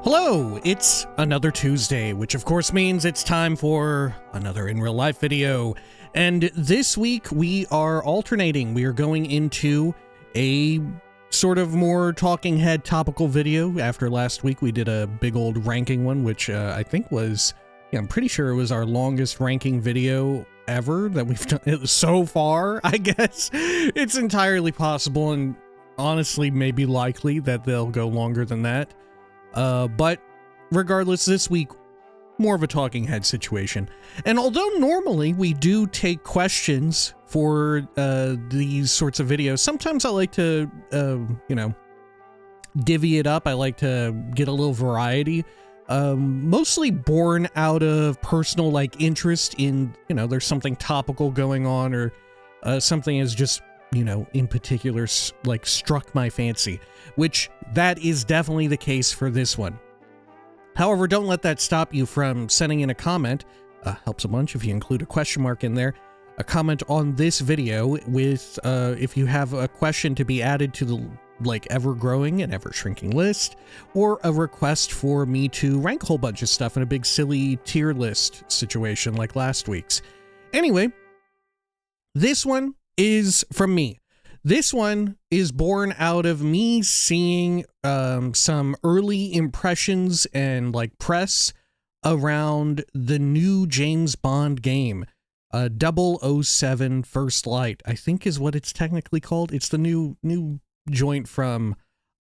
Hello, it's another Tuesday, which of course means it's time for another in real life video. And this week we are alternating. We are going into a sort of more talking head topical video. After last week we did a big old ranking one, which I think was, I'm pretty sure it was our longest ranking video ever that we've done so far, I guess. It's entirely possible and honestly maybe likely that they'll go longer than that. But regardless, this week, more of a talking head situation. And although normally we do take questions for these sorts of videos, sometimes I like to, divvy it up. I like to get a little variety, mostly born out of personal, interest in, there's something topical going on or something is just, in particular, struck my fancy, which that is definitely the case for this one. However, don't let that stop you from sending in a comment. Helps a bunch if you include a question mark in there. A comment on this video with, if you have a question to be added to the, ever-growing and ever-shrinking list, or a request for me to rank a whole bunch of stuff in a big silly tier list situation like last week's. Anyway, this one is from me. This one is born out of me seeing some early impressions and press around the new James Bond game, 007 First Light, I think is what it's technically called. It's the new joint from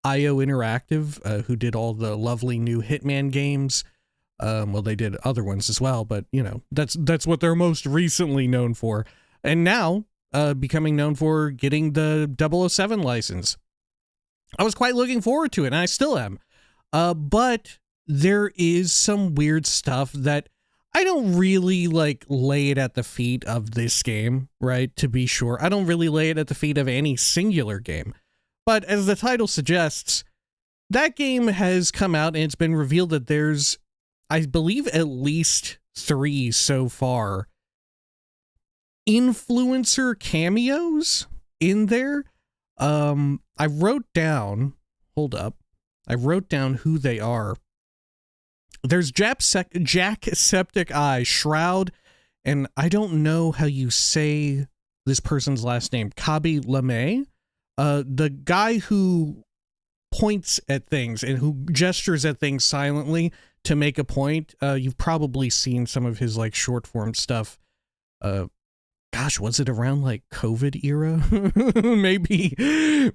IO Interactive, who did all the lovely new Hitman games. Well, they did other ones as well, but that's what they're most recently known for. And now becoming known for getting the 007 license. I was quite looking forward to it, and I still am. But there is some weird stuff that I don't really, lay it at the feet of this game, right? To be sure. I don't really lay it at the feet of any singular game. But as the title suggests, that game has come out, and it's been revealed that there's, I believe, at least 3 so far influencer cameos in there. I wrote down who they are. There's Jacksepticeye, Shroud, and I don't know how you say this person's last name, Kabi Lame, the guy who points at things and who gestures at things silently to make a point. You've probably seen some of his short form stuff. Gosh, was it around COVID era?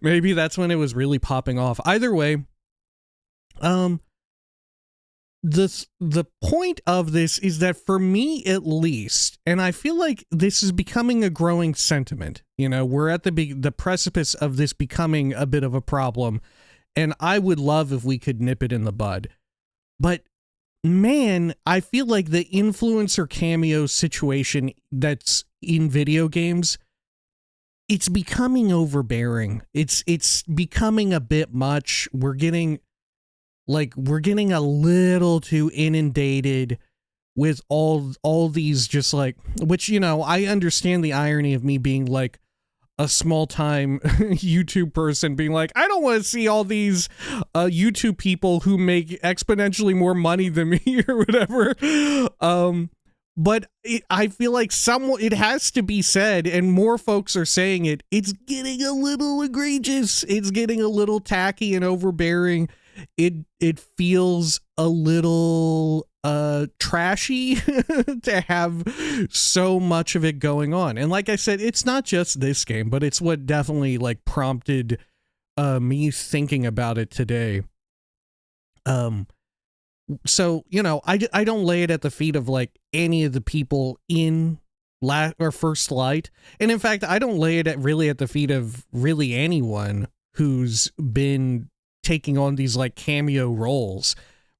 maybe that's when it was really popping off. Either way, the point of this is that for me at least, and I feel like this is becoming a growing sentiment, we're at the precipice of this becoming a bit of a problem, and I would love if we could nip it in the bud. But man, I feel like the influencer cameo situation that's in video games, it's becoming overbearing. It's becoming a bit much. We're getting a little too inundated with all these just which, I understand the irony of me being a small-time YouTube person being I don't want to see all these YouTube people who make exponentially more money than me or whatever. But I feel like it has to be said, and more folks are saying it. It's getting a little egregious. It's getting a little tacky and overbearing. It feels a little trashy to have so much of it going on. And like I said, it's not just this game, but it's what definitely prompted me thinking about it today. So, I don't lay it at the feet of any of the people in First Light. And in fact, I don't lay it really at the feet of really anyone who's been taking on these cameo roles,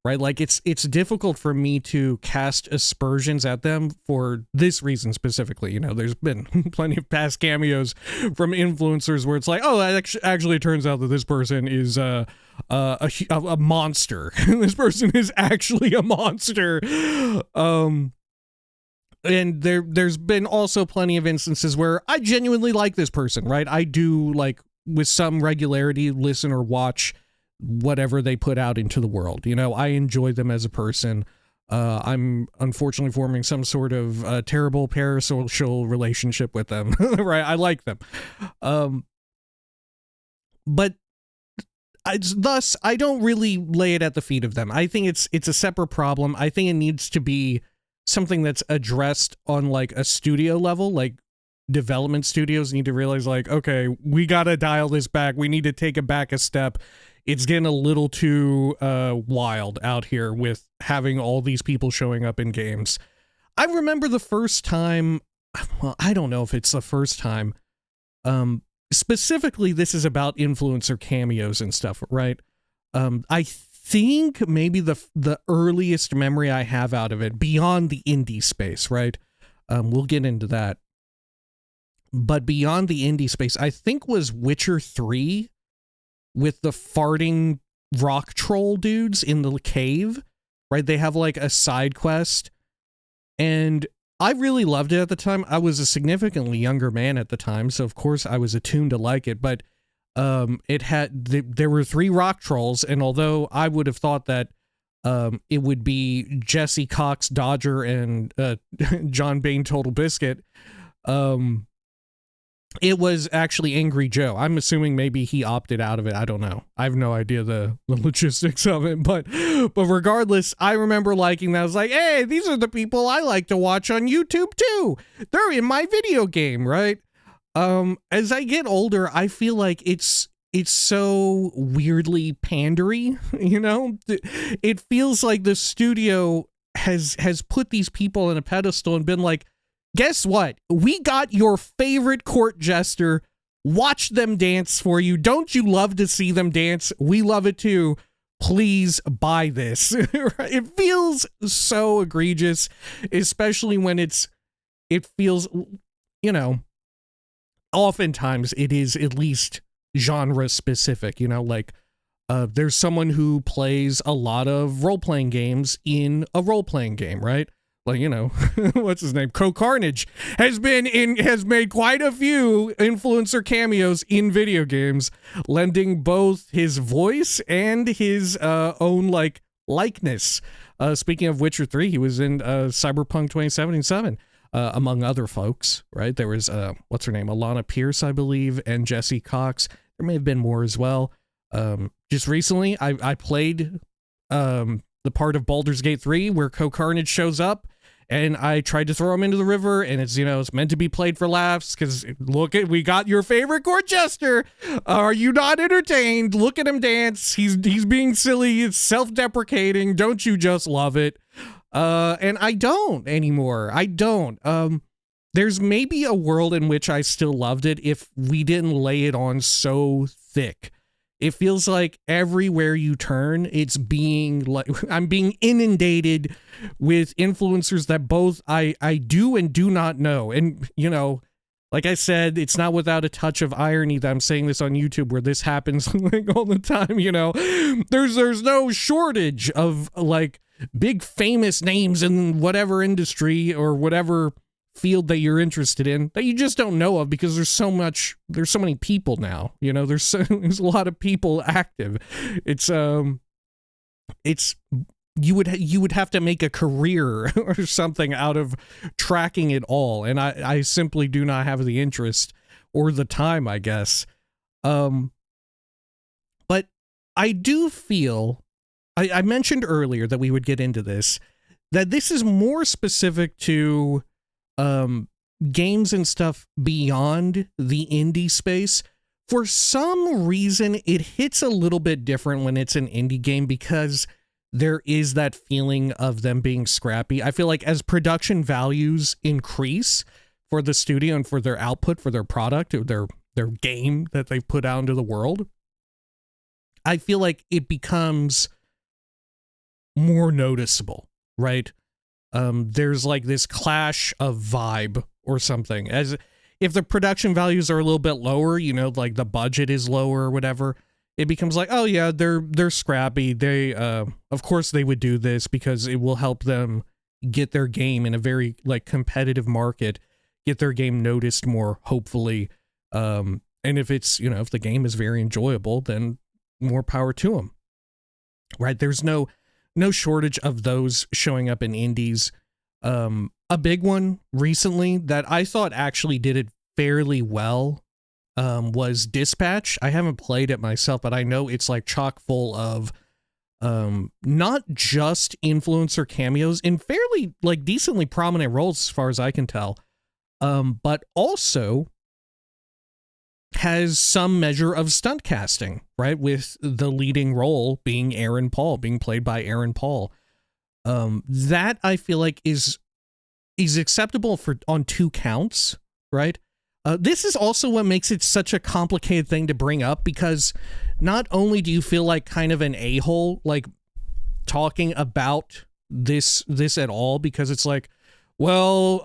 right? It's difficult for me to cast aspersions at them for this reason specifically. There's been plenty of past cameos from influencers where it's oh, actually turns out that this person is a monster. This person is actually a monster. And there's been also plenty of instances where I genuinely like this person, right? I do with some regularity listen or watch whatever they put out into the world. You know, I enjoy them as a person. I'm unfortunately forming some sort of terrible parasocial relationship with them, right? I like them. But thus, I don't really lay it at the feet of them. I think it's a separate problem. I think it needs to be something that's addressed on like a studio level. Like development studios need to realize like, okay, we got to dial this back. We need to take it back a step. It's getting a little too wild out here with having all these people showing up in games. I remember the first time, well, I don't know if it's the first time, specifically this is about influencer cameos and stuff, right? I think maybe the earliest memory I have out of it, beyond the indie space, right? We'll get into that. But beyond the indie space, I think was Witcher 3 with the farting rock troll dudes in the cave, right? They have like a side quest, and I really loved it at the time. I was a significantly younger man at the time, so of course I was attuned to like it, but there were 3 rock trolls, and although I would have thought that it would be Jesse Cox Dodger and John Bain Total Biscuit, it was actually Angry Joe. I'm assuming maybe he opted out of it. I don't know. I have no idea the logistics of it, but regardless, I remember liking that. I was like, hey, these are the people I like to watch on YouTube too. They're in my video game, right? As I get older, I feel like it's so weirdly pandery, you know? It feels like the studio has put these people on a pedestal and been like, guess what? We got your favorite court jester. Watch them dance for you. Don't you love to see them dance? We love it too. Please buy this. It feels so egregious, especially when it feels, you know, oftentimes it is at least genre specific, you know, like there's someone who plays a lot of role-playing games in a role-playing game, right? Like, you know, what's his name? Carnage has made quite a few influencer cameos in video games, lending both his voice and his own like likeness. Speaking of Witcher 3, he was in Cyberpunk 2077, among other folks, right? There was what's her name? Alana Pierce, I believe, and Jesse Cox. There may have been more as well. Just recently, I played the part of Baldur's Gate 3 where Carnage shows up, and I tried to throw him into the river, and it's, you know, it's meant to be played for laughs, because look at, we got your favorite court jester. Are you not entertained? Look at him dance. He's being silly. It's self-deprecating. Don't you just love it? And I don't anymore. I don't. There's maybe a world in which I still loved it if we didn't lay it on so thick. It feels like everywhere you turn, it's being like, I'm being inundated with influencers that both I do and do not know. And, you know, like I said, it's not without a touch of irony that I'm saying this on YouTube, where this happens like all the time, you know. There's no shortage of like big famous names in whatever industry or whatever field that you're interested in that you just don't know of, because there's so many people now, you know. There's a lot of people active. It's you would have to make a career or something out of tracking it all, and I simply do not have the interest or the time, I guess. But I do feel, I mentioned earlier that we would get into this, that this is more specific to games and stuff beyond the indie space. For some reason, it hits a little bit different when it's an indie game, because there is that feeling of them being scrappy. I feel like as production values increase for the studio and for their output, for their product, or their game that they've put out into the world, I feel like it becomes more noticeable, right? There's like this clash of vibe or something, as if the production values are a little bit lower, you know, like the budget is lower or whatever, it becomes like, oh yeah, they're scrappy. They, of course they would do this because it will help them get their game in a very like competitive market, get their game noticed more, hopefully. And if it's, you know, if the game is very enjoyable, then more power to them, right? There's no shortage of those showing up in indies. A big one recently that I thought actually did it fairly well was Dispatch. I haven't played it myself, but I know it's like chock full of not just influencer cameos in fairly like decently prominent roles as far as I can tell, but also has some measure of stunt casting, right? With the leading role being Aaron Paul, being played by Aaron Paul. That I feel like is acceptable for on 2 counts, right? This is also what makes it such a complicated thing to bring up, because not only do you feel like kind of an a-hole, like talking about this at all, because it's like, well,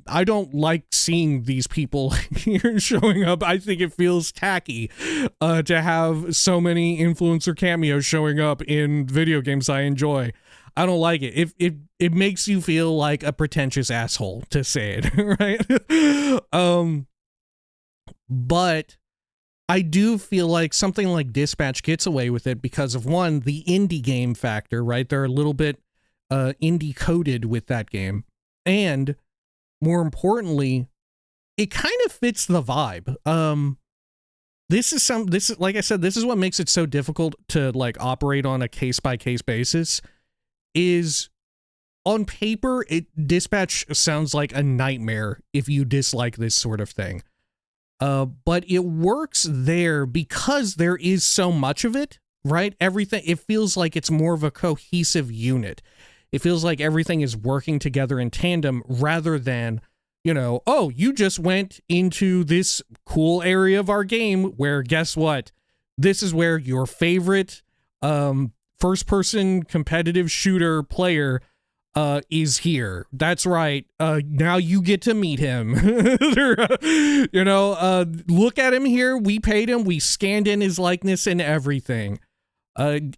I don't like seeing these people here showing up. I think it feels tacky to have so many influencer cameos showing up in video games I enjoy. I don't like it. It makes you feel like a pretentious asshole to say it, right? But I do feel like something like Dispatch gets away with it because of, one, the indie game factor, right? They're a little bit indie coded with that game. And more importantly, it kind of fits the vibe. This is like I said, this is what makes it so difficult to like operate on a case-by-case basis. Is on paper, Dispatch sounds like a nightmare if you dislike this sort of thing. But it works there because there is so much of it, right? Everything, it feels like it's more of a cohesive unit. It feels like everything is working together in tandem rather than, you know, oh, you just went into this cool area of our game where, guess what? This is where your favorite first-person competitive shooter player is here. That's right. Now you get to meet him. You know, look at him here. We paid him. We scanned in his likeness and everything.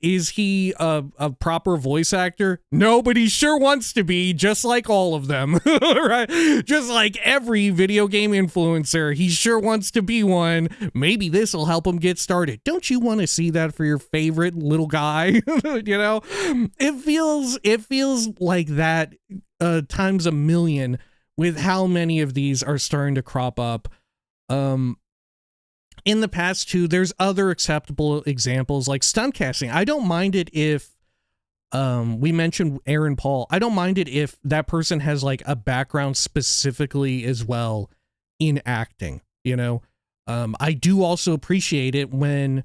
Is he a proper voice actor? No, but he sure wants to be, just like all of them, right? Just like every video game influencer, he sure wants to be one. Maybe this will help him get started. Don't you want to see that for your favorite little guy? You know, it feels like that times a million with how many of these are starting to crop up. In the past too, there's other acceptable examples like stunt casting. I don't mind it if we mentioned Aaron Paul. I don't mind it if that person has like a background specifically as well in acting, you know. I do also appreciate it when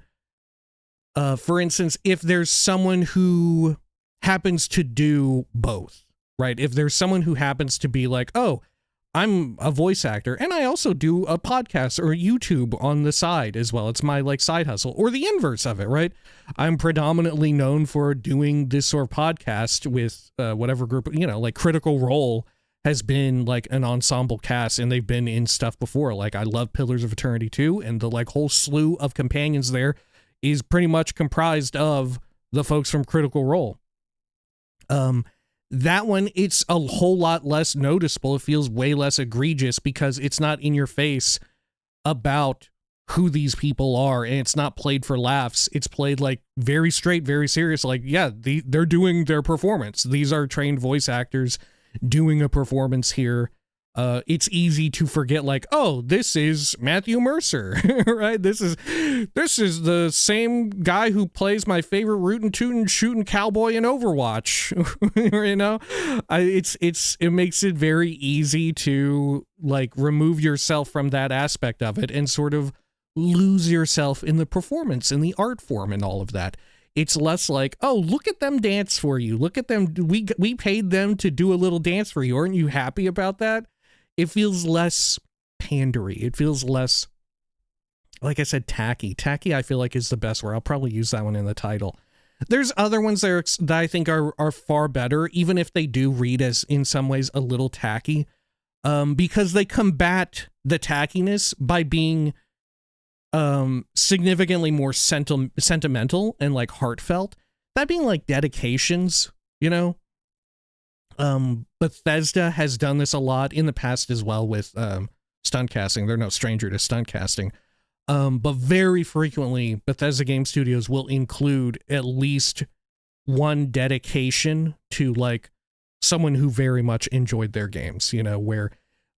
for instance, if there's someone who happens to do both, right? If there's someone who happens to be like, oh, I'm a voice actor and I also do a podcast or YouTube on the side as well. It's my like side hustle, or the inverse of it, right? I'm predominantly known for doing this sort of podcast with whatever group, you know, like Critical Role has been like an ensemble cast and they've been in stuff before. Like I love Pillars of Eternity 2, and the like whole slew of companions there is pretty much comprised of the folks from Critical Role. That one, it's a whole lot less noticeable. It feels way less egregious because it's not in your face about who these people are, and it's not played for laughs. It's played like very straight, very serious. Like, yeah, they're doing their performance. These are trained voice actors doing a performance here. It's easy to forget, like, oh, this is Matthew Mercer, right? This is the same guy who plays my favorite rootin' tootin' shooting cowboy in Overwatch. You know, it makes it very easy to like remove yourself from that aspect of it and sort of lose yourself in the performance and the art form and all of that. It's less like, oh, look at them dance for you. Look at them. We paid them to do a little dance for you. Aren't you happy about that? It feels less pandery. It feels less, like I said, tacky. Tacky, I feel like, is the best word. I'll probably use that one in the title. There's other ones that I think are far better, even if they do read as, in some ways, a little tacky, because they combat the tackiness by being significantly more sentimental and, like, heartfelt. That being, like, dedications, you know? Bethesda has done this a lot in the past as well with stunt casting. They're no stranger to stunt casting. But very frequently, Bethesda Game Studios will include at least one dedication to like someone who very much enjoyed their games, you know, where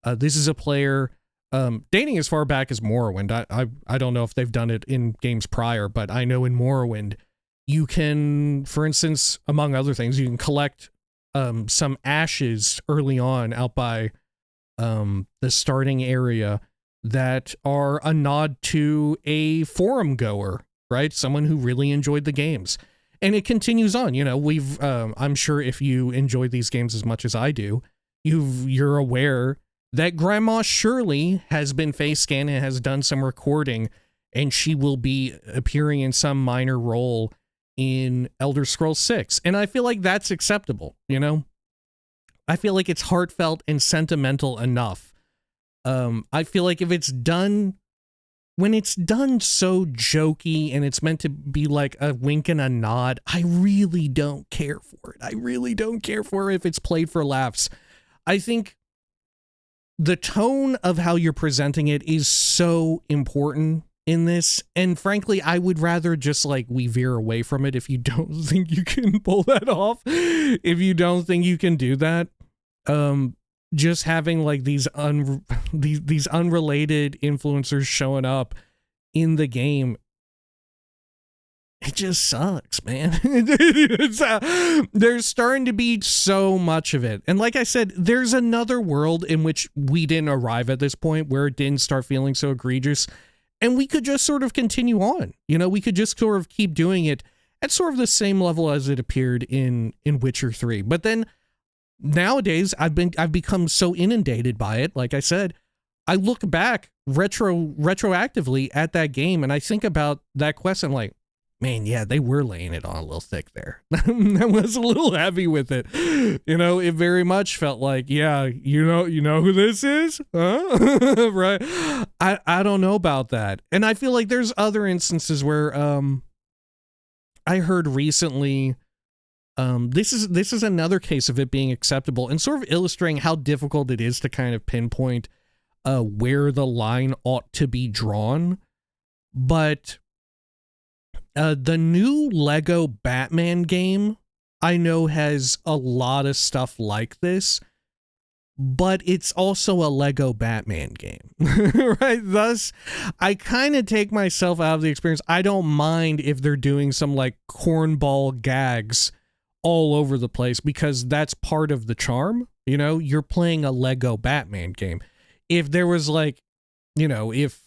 this is a player dating as far back as Morrowind. I don't know if they've done it in games prior, but I know in Morrowind, you can, for instance, among other things, you can collect some ashes early on out by the starting area that are a nod to a forum goer, right? Someone who really enjoyed the games. And it continues on. You know, I'm sure if you enjoy these games as much as I do, you're aware that Grandma Shirley has been face scanned and has done some recording, and she will be appearing in some minor role in Elder Scrolls 6. And I feel like that's acceptable, you know? I feel like it's heartfelt and sentimental enough. I feel like if it's done, when it's done so jokey and it's meant to be like a wink and a nod, I really don't care for it. I really don't care for it if it's played for laughs. I think the tone of how you're presenting it is so important in this, and frankly, I would rather just like we veer away from it if you don't think you can pull that off. If you don't think you can do that, just having like these unrelated influencers showing up in the game, it just sucks, man. There's starting to be so much of it. And like I said, there's another world in which we didn't arrive at this point where it didn't start feeling so egregious. And we could just sort of continue on. You know, we could just sort of keep doing it at sort of the same level as it appeared in Witcher 3. But then nowadays, I've become so inundated by it. Like I said, I look back retroactively at that game and I think about that quest and like, man, yeah, they were laying it on a little thick there. That was a little heavy with it. You know, it very much felt like, yeah, you know who this is? Huh? Right? I don't know about that. And I feel like there's other instances where I heard recently, this is another case of it being acceptable and sort of illustrating how difficult it is to kind of pinpoint where the line ought to be drawn. But the new Lego Batman game, I know, has a lot of stuff like this, but it's also a Lego Batman game, right? Thus, I kind of take myself out of the experience. I don't mind if they're doing some like cornball gags all over the place because that's part of the charm. You know, you're playing a Lego Batman game. If there was like, you know, if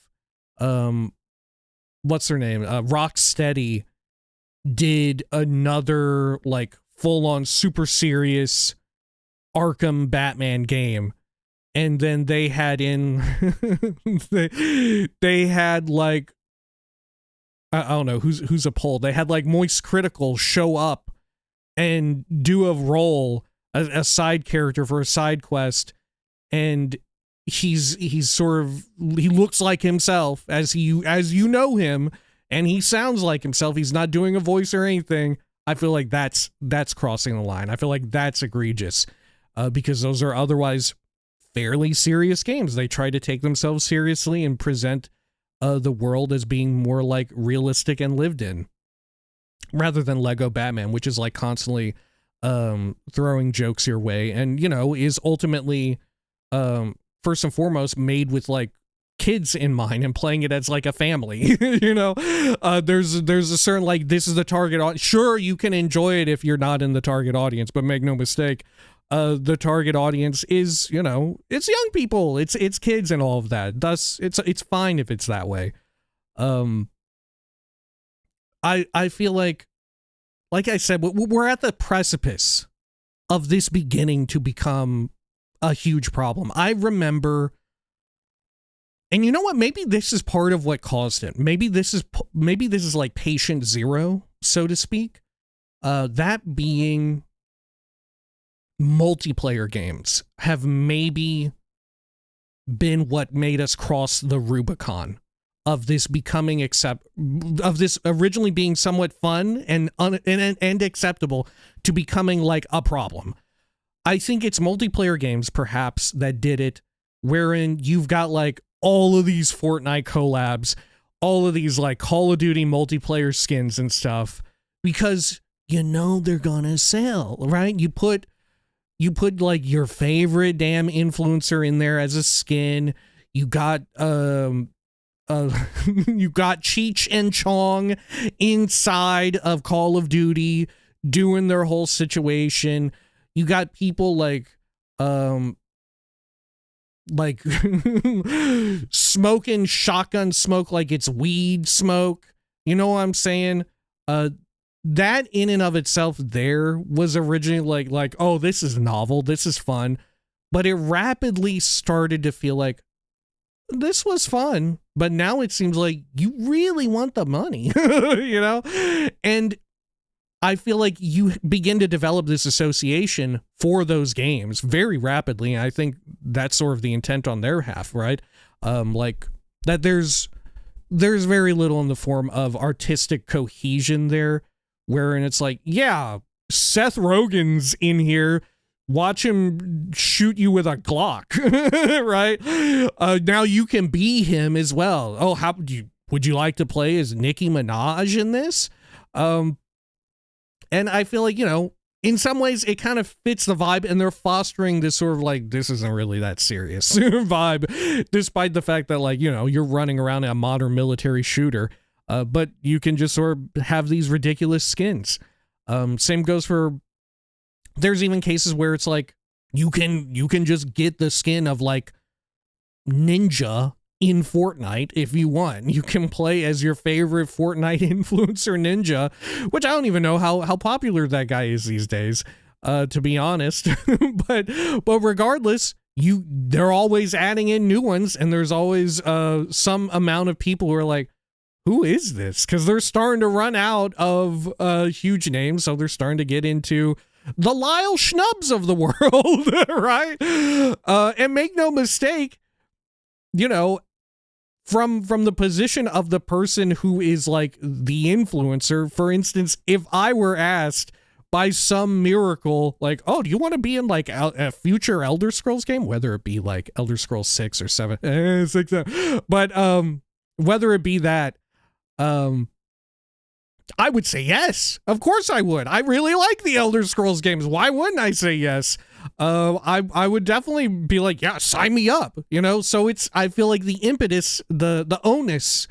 what's her name? Rocksteady did another like full-on super serious Arkham Batman game, and then they had in they had like I don't know who's a poll. They had like Moist Critical show up and do a role, a side character for a side quest, and he's sort of, he looks like himself as you know him, and he sounds like himself. He's not doing a voice or anything. I feel like that's crossing the line. I feel like that's egregious because those are otherwise fairly serious games. They try to take themselves seriously and present the world as being more like realistic and lived in, rather than Lego Batman, which is like constantly throwing jokes your way and, you know, is ultimately first and foremost made with like kids in mind and playing it as like a family. You know, there's a certain like, this is the target audience. Sure, you can enjoy it if you're not in the target audience, but make no mistake, the target audience is, you know, it's young people, it's kids and all of that. Thus, it's fine if it's that way. I feel like I said, we're at the precipice of this beginning to become a huge problem. I remember, and you know what? Maybe this is part of what caused it. Maybe this is like patient zero, so to speak. That being multiplayer games have maybe been what made us cross the Rubicon of this becoming of this originally being somewhat fun and acceptable to becoming like a problem. I think it's multiplayer games perhaps that did it, wherein you've got like all of these Fortnite collabs, all of these like Call of Duty multiplayer skins and stuff because you know they're gonna sell, right? You put like your favorite damn influencer in there as a skin. You got you got Cheech and Chong inside of Call of Duty doing their whole situation. You got people like smoking shotgun smoke like it's weed smoke. You know what I'm saying? That in and of itself there was originally like, oh, this is novel, this is fun. But it rapidly started to feel like this was fun, but now it seems like you really want the money, you know? And I feel like you begin to develop this association for those games very rapidly. And I think that's sort of the intent on their half, right? Like that there's very little in the form of artistic cohesion there, wherein it's like, yeah, Seth Rogen's in here. Watch him shoot you with a Glock, right? Now you can be him as well. Oh, would you like to play as Nicki Minaj in this? And I feel like, you know, in some ways it kind of fits the vibe, and they're fostering this sort of like, this isn't really that serious vibe, despite the fact that, like, you know, you're running around a modern military shooter, but you can just sort of have these ridiculous skins. Same goes for, there's even cases where it's like, you can just get the skin of like Ninja in Fortnite if you want. You can play as your favorite Fortnite influencer Ninja, which I don't even know how popular that guy is these days, to be honest. but regardless, they're always adding in new ones, and there's always some amount of people who are like, who is this? Because they're starting to run out of huge names, so they're starting to get into the Lyle Shnubs of the world, right? And make no mistake, you know, from the position of the person who is like the influencer, for instance, if I were asked by some miracle, like, oh, do you want to be in like a future Elder Scrolls game, whether it be like Elder Scrolls 6 or 7, 6, but whether it be that, I would say yes. Of course I would. I really like the Elder Scrolls games. Why wouldn't I say yes? I would definitely be like, yeah, sign me up, you know? So I feel like the impetus, the onus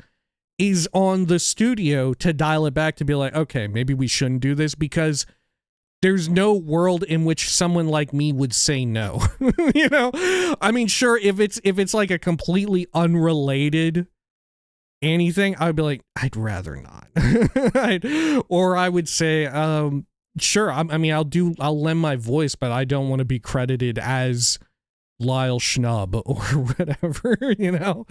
is on the studio to dial it back, to be like, okay, maybe we shouldn't do this, because there's no world in which someone like me would say no. You know? I mean, sure, if it's like a completely unrelated anything, I'd be like, I'd rather not. Or I would say, sure, I mean, I'll lend my voice, but I don't want to be credited as Lyle Shnub or whatever, you know?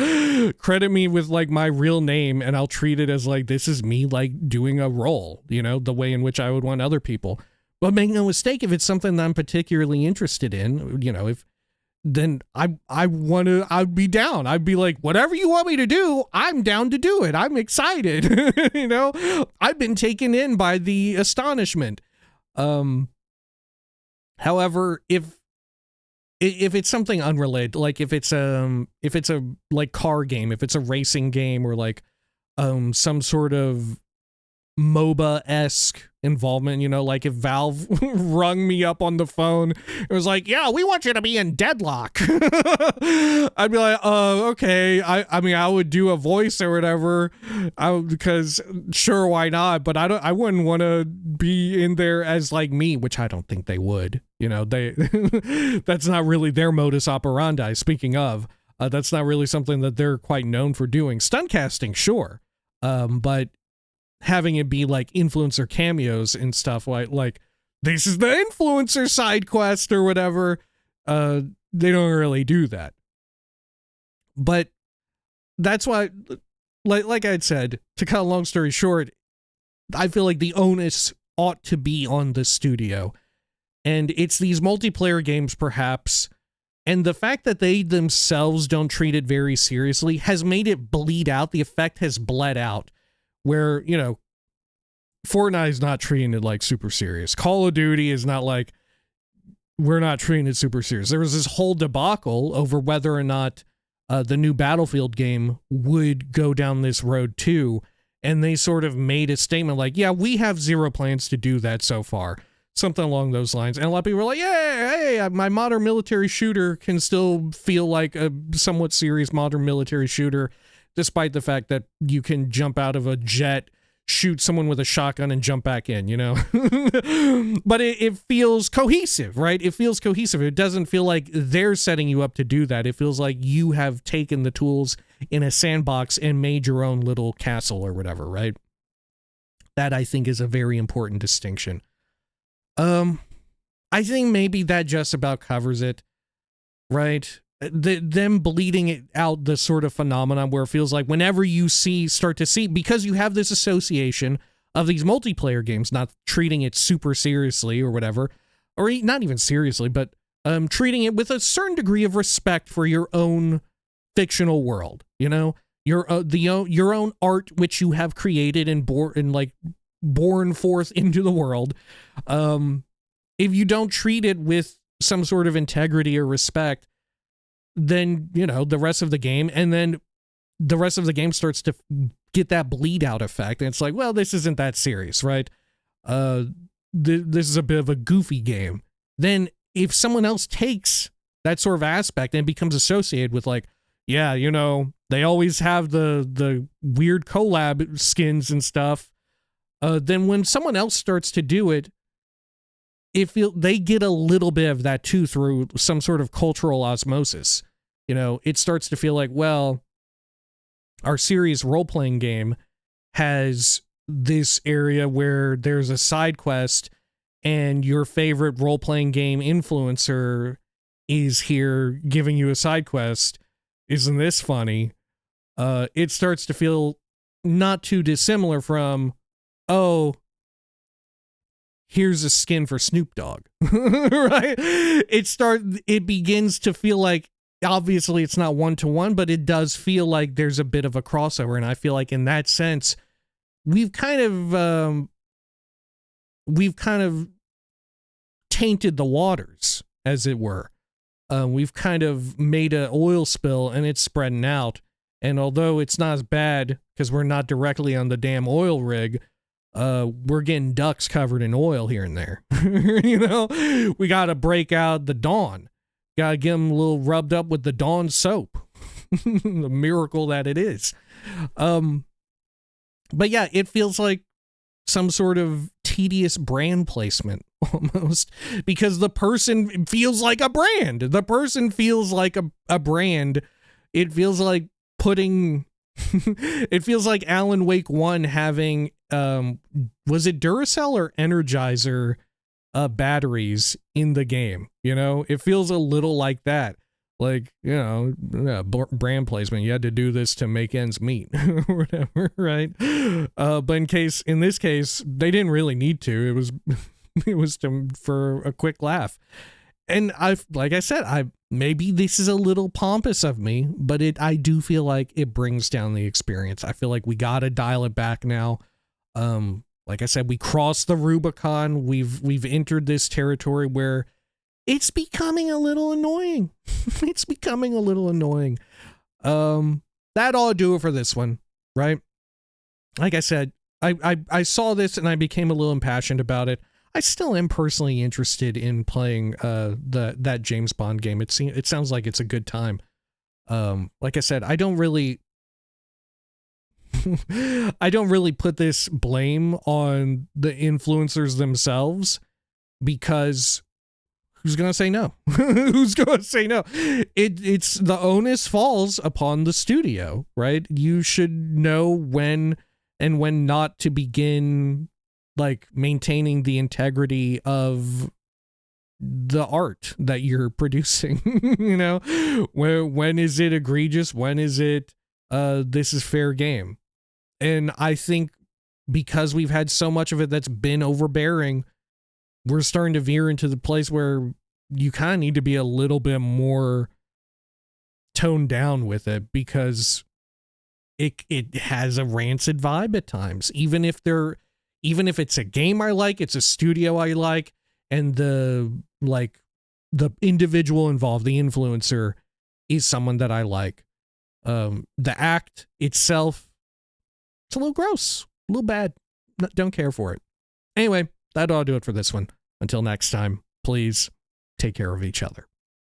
Credit me with like my real name, and I'll treat it as like, this is me like doing a role, you know, the way in which I would want other people. But make no mistake, if it's something that I'm particularly interested in, you know, then I'd be down. I'd be like, whatever you want me to do, I'm down to do it. I'm excited. You know, I've been taken in by the astonishment. However, if it's something unrelated, like if it's a like car game, if it's a racing game, or like some sort of MOBA-esque involvement, you know, like if Valve rung me up on the phone, it was like, yeah, we want you to be in Deadlock. I'd be like, okay. I mean, I would do a voice or whatever, because sure, why not? But I wouldn't want to be in there as like me, which I don't think they would, you know, that's not really their modus operandi. Speaking of, that's not really something that they're quite known for doing. Stunt casting, sure. But having it be like influencer cameos and stuff, like this is the influencer side quest or whatever, they don't really do that. But that's why, like I'd said, to cut a long story short, I feel like the onus ought to be on the studio, and it's these multiplayer games perhaps, and the fact that they themselves don't treat it very seriously has made it bleed out. The effect has bled out, where, you know, Fortnite is not treating it like super serious. Call of Duty is not like, we're not treating it super serious. There was this whole debacle over whether or not the new Battlefield game would go down this road too. And they sort of made a statement like, yeah, we have zero plans to do that so far. Something along those lines. And a lot of people were like, yeah, hey, my modern military shooter can still feel like a somewhat serious modern military shooter, despite the fact that you can jump out of a jet, shoot someone with a shotgun, and jump back in, you know? But it feels cohesive, right? It feels cohesive. It doesn't feel like they're setting you up to do that. It feels like you have taken the tools in a sandbox and made your own little castle or whatever, right? That, I think, is a very important distinction. I think maybe that just about covers it, right? Them bleeding it out, the sort of phenomenon where it feels like whenever you start to see, because you have this association of these multiplayer games, not treating it super seriously or whatever, or not even seriously, but treating it with a certain degree of respect for your own fictional world, you know, your own art which you have created and born forth into the world. If you don't treat it with some sort of integrity or respect, then, you know, the rest of the game starts to get that bleed out effect. And it's like, well, this isn't that serious, right? This is a bit of a goofy game. Then if someone else takes that sort of aspect and becomes associated with like, yeah, you know, they always have the weird collab skins and stuff. Then when someone else starts to do it, they get a little bit of that too through some sort of cultural osmosis. You know, it starts to feel like, well, our serious role-playing game has this area where there's a side quest and your favorite role-playing game influencer is here giving you a side quest. Isn't this funny? It starts to feel not too dissimilar from, oh, here's a skin for Snoop Dogg, right? It begins to feel like, obviously it's not one-to-one, but it does feel like there's a bit of a crossover. And I feel like in that sense, we've kind of tainted the waters, as it were. We've kind of made an oil spill and it's spreading out. And although it's not as bad because we're not directly on the damn oil rig, we're getting ducks covered in oil here and there. You know, we got to break out the Dawn. Got to get them a little rubbed up with the Dawn soap. The miracle that it is. But yeah, it feels like some sort of tedious brand placement almost, because the person feels like a brand. The person feels like a brand. It feels like putting... It feels like Alan Wake 1 having, was it Duracell or Energizer batteries in the game? You know, it feels a little like that. Like, you know, brand placement. You had to do this to make ends meet or whatever, right? But in this case, they didn't really need to. It was for a quick laugh. And like I said, maybe this is a little pompous of me, but I do feel like it brings down the experience. I feel like we got to dial it back now. Like I said, we crossed the Rubicon. We've entered this territory where it's becoming a little annoying. It's becoming a little annoying. That ought to do it for this one, right? Like I said, I saw this and I became a little impassioned about it. I still am personally interested in playing that James Bond game. It sounds like it's a good time. Like I said, I don't really put this blame on the influencers themselves, because who's gonna say no? Who's gonna say no? It's the onus falls upon the studio, right? You should know when and when not to begin like maintaining the integrity of the art that you're producing. You know, when is it egregious? When is it this is fair game? And I think because we've had so much of it that's been overbearing, we're starting to veer into the place where you kind of need to be a little bit more toned down with it, because it has a rancid vibe at times. Even if it's a game I like, it's a studio I like, and the individual involved, the influencer, is someone that I like. The act itself, it's a little gross, a little bad. Don't care for it. Anyway, that ought to do it for this one. Until next time, please take care of each other.